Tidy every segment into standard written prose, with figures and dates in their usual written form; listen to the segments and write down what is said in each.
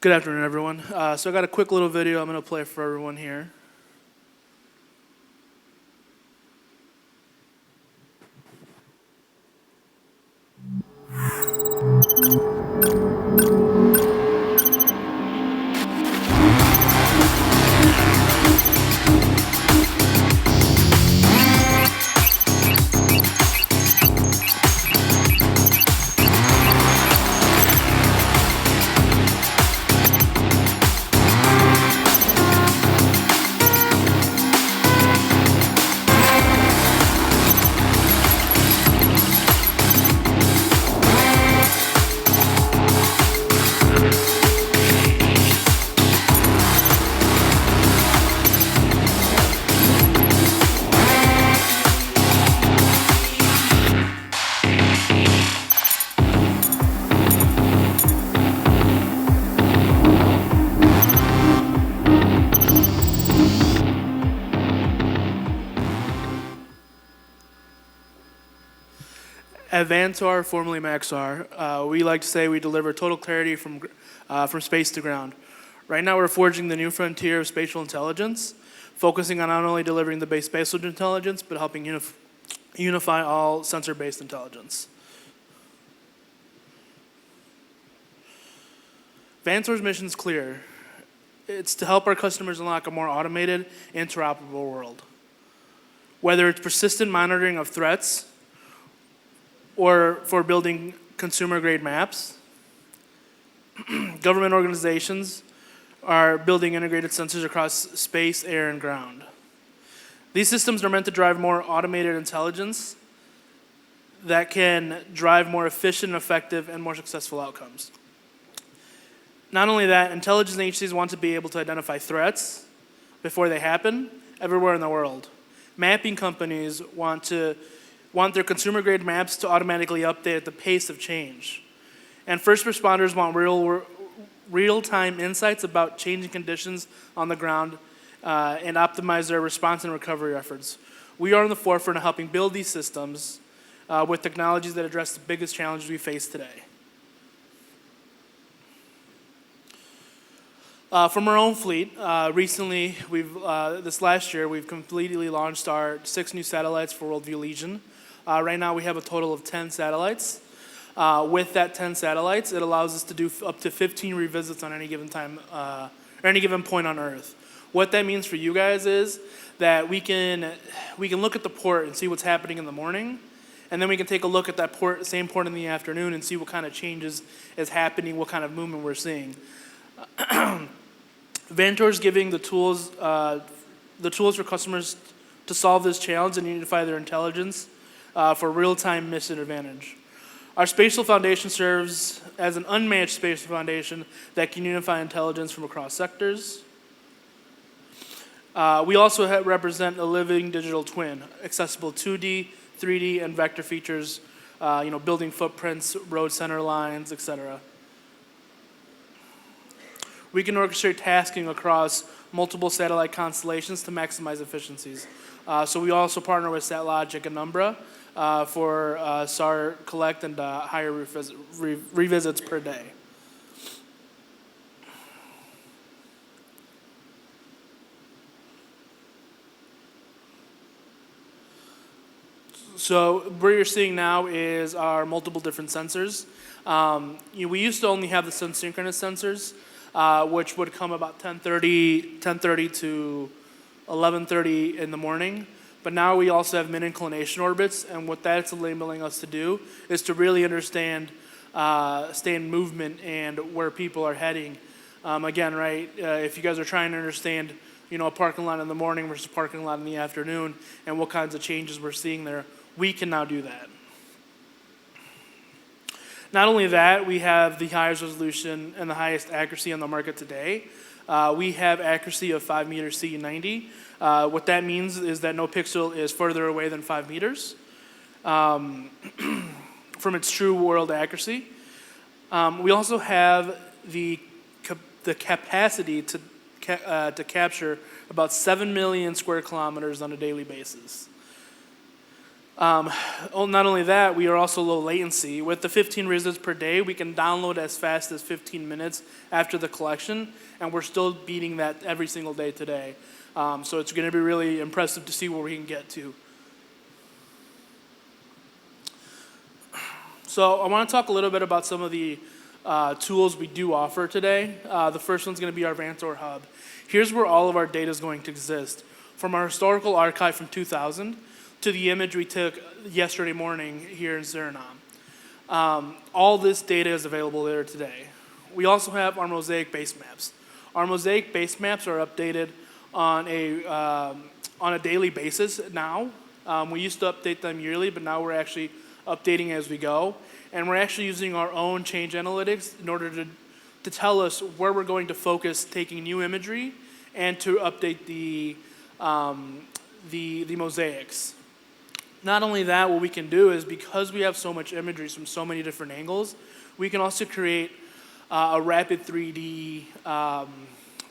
Good afternoon, everyone. So I got a quick little video I'm going to play for everyone here. At VANTOR, formerly Maxar, we like to say we deliver total clarity from space to ground. Right now, we're forging the new frontier of spatial intelligence, focusing on not only delivering the base spatial intelligence, but helping unify all sensor-based intelligence. VANTOR's mission is clear. It's to help our customers unlock a more automated, interoperable world. Whether it's persistent monitoring of threats, or for building consumer-grade maps, government organizations are building integrated sensors across space, air, and ground. These systems are meant to drive more automated intelligence that can drive more efficient, effective, and more successful outcomes. Not only that, intelligence agencies want to be able to identify threats before they happen everywhere in the world. Mapping companies want their consumer-grade maps to automatically update at the pace of change. And first responders want real-time insights about changing conditions on the ground and optimize their response and recovery efforts. We are on the forefront of helping build these systems with technologies that address the biggest challenges we face today. From our own fleet, recently, this last year, we've completely launched our 6 new satellites for Worldview Legion. Right now, we have a total of 10 satellites. With that 10 satellites, it allows us to do up to 15 revisits on any given time, or any given point on Earth. What that means for you guys is that we can look at the port and see what's happening in the morning, and then we can take a look at that same port in the afternoon and see what kind of changes is happening, what kind of movement we're seeing. VANTOR is giving the tools for customers to solve this challenge and unify their intelligence for real-time mission advantage. Our spatial foundation serves as an unmatched spatial foundation that can unify intelligence from across sectors. We also represent a living digital twin, accessible 2D, 3D, and vector features, building footprints, road center lines, etc. We can orchestrate tasking across multiple satellite constellations to maximize efficiencies. So we also partner with SatLogic and Umbra for SAR collect and higher revisits per day. So what you're seeing now is our multiple different sensors. We used to only have the synchronous sensors, which would come about 10:30 to 11:30 in the morning. But now we also have mid-inclination orbits, and what that's enabling us to do is to really understand movement and where people are heading. Again, right, if you guys are trying to understand, a parking lot in the morning versus a parking lot in the afternoon and what kinds of changes we're seeing there, we can now do that. Not only that, we have the highest resolution and the highest accuracy on the market today. We have accuracy of 5 meters CE90. What that means is that no pixel is further away than 5 meters from its true world accuracy. We also have the capacity to capture about 7 million square kilometers on a daily basis. Not only that, we are also low latency. With the 15 visits per day, we can download as fast as 15 minutes after the collection, and we're still beating that every single day today. So it's going to be really impressive to see where we can get to. So I want to talk a little bit about some of the tools we do offer today. The first one's going to be our Vantor Hub. Here's where all of our data is going to exist. From our historical archive from 2000 to the image we took yesterday morning here in Suriname. All this data is available there today. We also have our mosaic base maps. Our mosaic base maps are updated on a daily basis now. We used to update them yearly, but now we're actually updating as we go. And we're actually using our own change analytics in order to tell us where we're going to focus taking new imagery and to update the mosaics. Not only that, what we can do is because we have so much imagery from so many different angles, we can also create a rapid 3D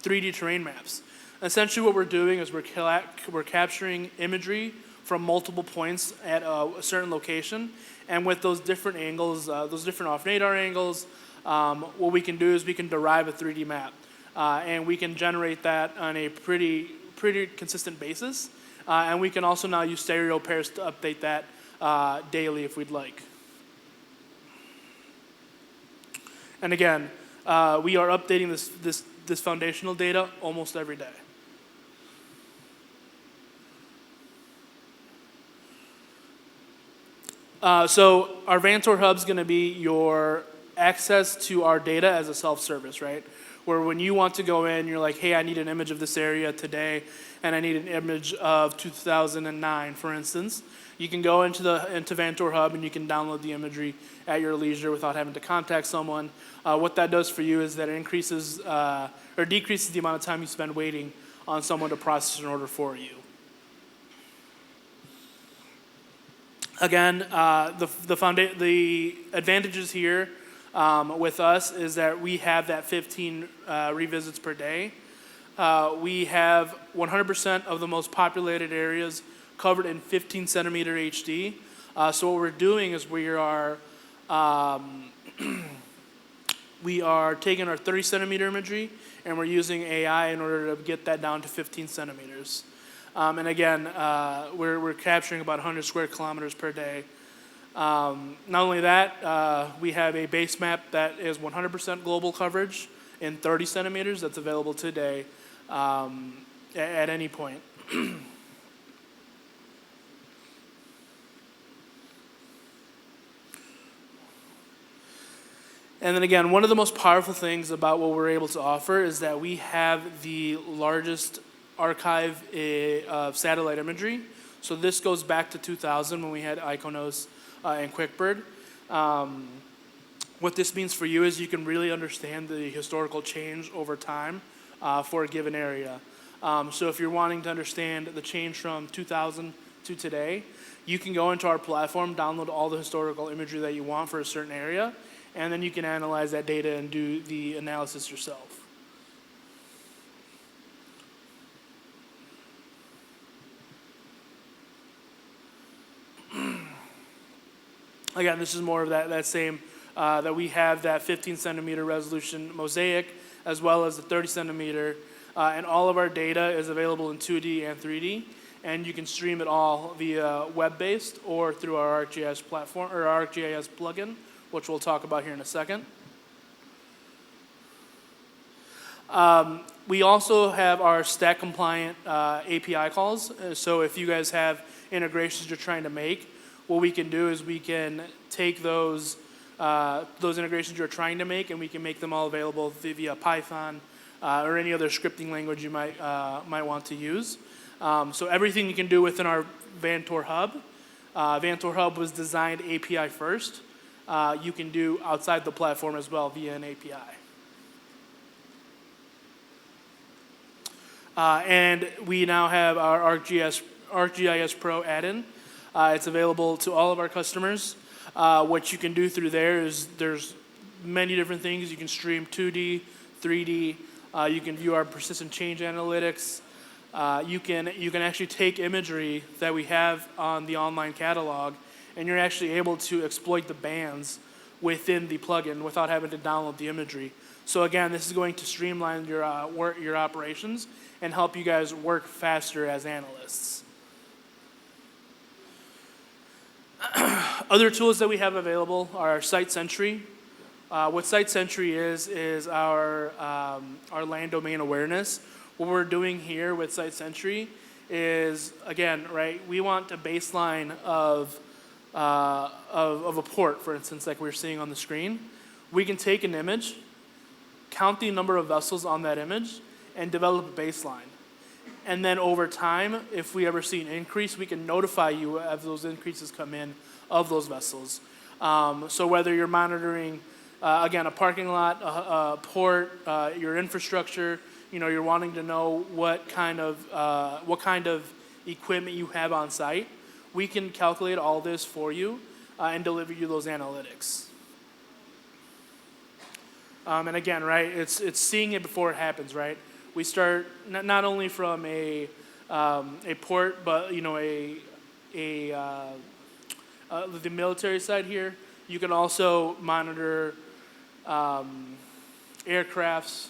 terrain maps. Essentially what we're doing is we're capturing imagery from multiple points at a certain location, and with those different angles, those different off-radar angles, what we can do is we can derive a 3D map, and we can generate that on a pretty consistent basis. And we can also now use stereo pairs to update that daily if we'd like. And again, we are updating this foundational data almost every day. So our Vantor Hub is going to be your access to our data as a self-service, right? Where when you want to go in, you're like, hey, I need an image of this area today, and I need an image of 2009, for instance. You can go into Vantor Hub and you can download the imagery at your leisure without having to contact someone. What that does for you is that it increases or decreases the amount of time you spend waiting on someone to process an order for you. Again, the advantages here with us is that we have that 15 revisits per day. We have 100% of the most populated areas covered in 15 centimeter HD. So what we're doing is we are taking our 30 centimeter imagery and we're using AI in order to get that down to 15 centimeters. And again, we're capturing about 100 square kilometers per day. Not only that, we have a base map that is 100% global coverage in 30 centimeters that's available today at any point. And then again, one of the most powerful things about what we're able to offer is that we have the largest archive of satellite imagery. So this goes back to 2000 when we had Iconos and QuickBird. What this means for you is you can really understand the historical change over time for a given area. So if you're wanting to understand the change from 2000 to today, you can go into our platform, download all the historical imagery that you want for a certain area, and then you can analyze that data and do the analysis yourself. Again, this is more of that same, that we have that 15 centimeter resolution mosaic as well as the 30 centimeter, and all of our data is available in 2D and 3D, and you can stream it all via web-based or through our ArcGIS platform or our ArcGIS plugin, which we'll talk about here in a second. We also have our stack compliant API calls. So if you guys have integrations you're trying to make, what we can do is we can take those integrations you're trying to make and we can make them all available via Python or any other scripting language you might want to use. So everything you can do within our Vantor Hub. Vantor Hub was designed API first. You can do outside the platform as well via an API. And we now have our ArcGIS Pro add-in. It's available to all of our customers. What you can do through there is there's many different things. You can stream 2D, 3D. You can view our persistent change analytics. you can actually take imagery that we have on the online catalog, and you're actually able to exploit the bands within the plugin without having to download the imagery. So again, this is going to streamline your operations and help you guys work faster as analysts. Other tools that we have available are Site Sentry. What Site Sentry is our land domain awareness. What we're doing here with Site Sentry is, again, right, we want a baseline of a port, for instance, like we're seeing on the screen. We can take an image, count the number of vessels on that image, and develop a baseline. And then over time, if we ever see an increase, we can notify you as those increases come in of those vessels. So whether you're monitoring, again, a parking lot, a port, your infrastructure, you're wanting to know what kind of equipment you have on site, we can calculate all this for you and deliver you those analytics. And again, right, it's seeing it before it happens, right? We start not only from a port, but the military side here. You can also monitor aircrafts.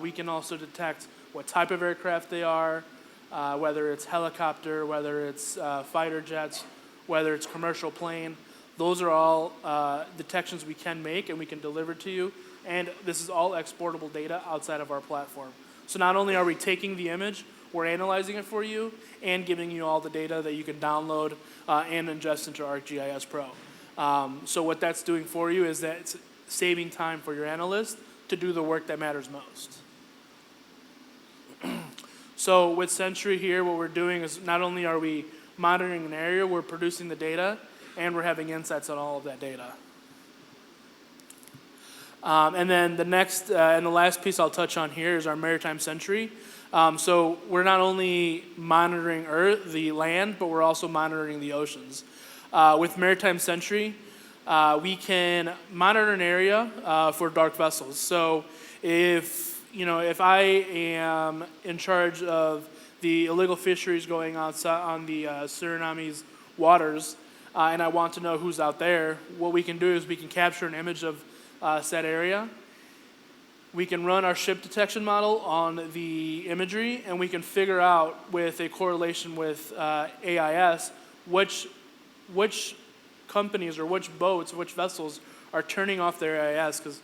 We can also detect what type of aircraft they are, whether it's helicopter, whether it's fighter jets, whether it's commercial plane. Those are all detections we can make and we can deliver to you. And this is all exportable data outside of our platform. So not only are we taking the image, we're analyzing it for you and giving you all the data that you can download and ingest into ArcGIS Pro. So what that's doing for you is that it's saving time for your analyst to do the work that matters most. So with Sentry here, what we're doing is not only are we monitoring an area, we're producing the data, and we're having insights on all of that data. And then the next and the last piece I'll touch on here is our Maritime Sentry. So we're not only monitoring the land, but we're also monitoring the oceans. With Maritime Sentry, we can monitor an area for dark vessels. So if I am in charge of the illegal fisheries going on the Suriname's waters, and I want to know who's out there, what we can do is we can capture an image of said area. We can run our ship detection model on the imagery, and we can figure out with a correlation with AIS which companies or which boats, which vessels are turning off their AIS, because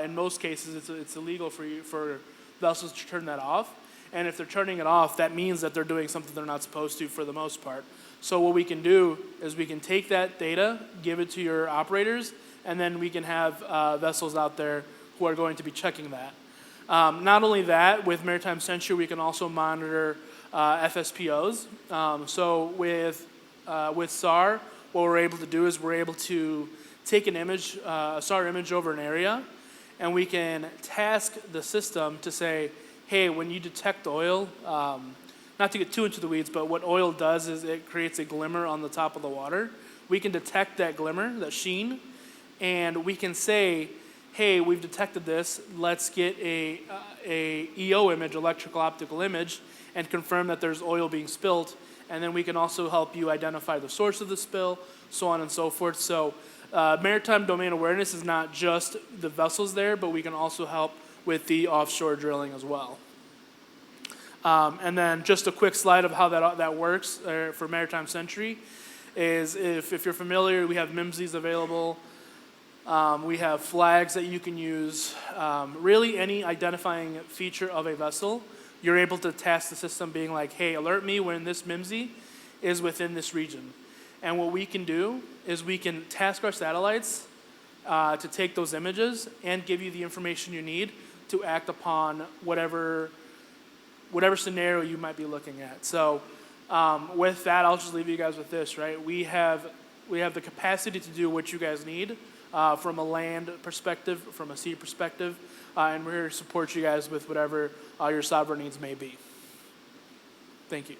in most cases it's illegal for vessels to turn that off. And if they're turning it off, that means that they're doing something they're not supposed to for the most part. So what we can do is we can take that data, give it to your operators, and then we can have vessels out there who are going to be checking that. Not only that, with Maritime Sentry, we can also monitor FSPOs. So with SAR, what we're able to do is we're able to take an image, a SAR image over an area, and we can task the system to say, hey, when you detect oil, not to get too into the weeds, but what oil does is it creates a glimmer on the top of the water. We can detect that glimmer, that sheen, and we can say, hey, we've detected this, let's get a EO image, electrical optical image, and confirm that there's oil being spilled. And then we can also help you identify the source of the spill, so on and so forth. So maritime domain awareness is not just the vessels there, but we can also help with the offshore drilling as well. And then just a quick slide of how that works for Maritime Sentry is if you're familiar, we have MIMSIs available. We have flags that you can use. Really any identifying feature of a vessel, you're able to task the system being like, hey, alert me when this MIMSI is within this region. And what we can do is we can task our satellites to take those images and give you the information you need to act upon whatever scenario you might be looking at. So with that, I'll just leave you guys with this, right? We have the capacity to do what you guys need from a land perspective, from a sea perspective, and we're here to support you guys with whatever your sovereign needs may be. Thank you.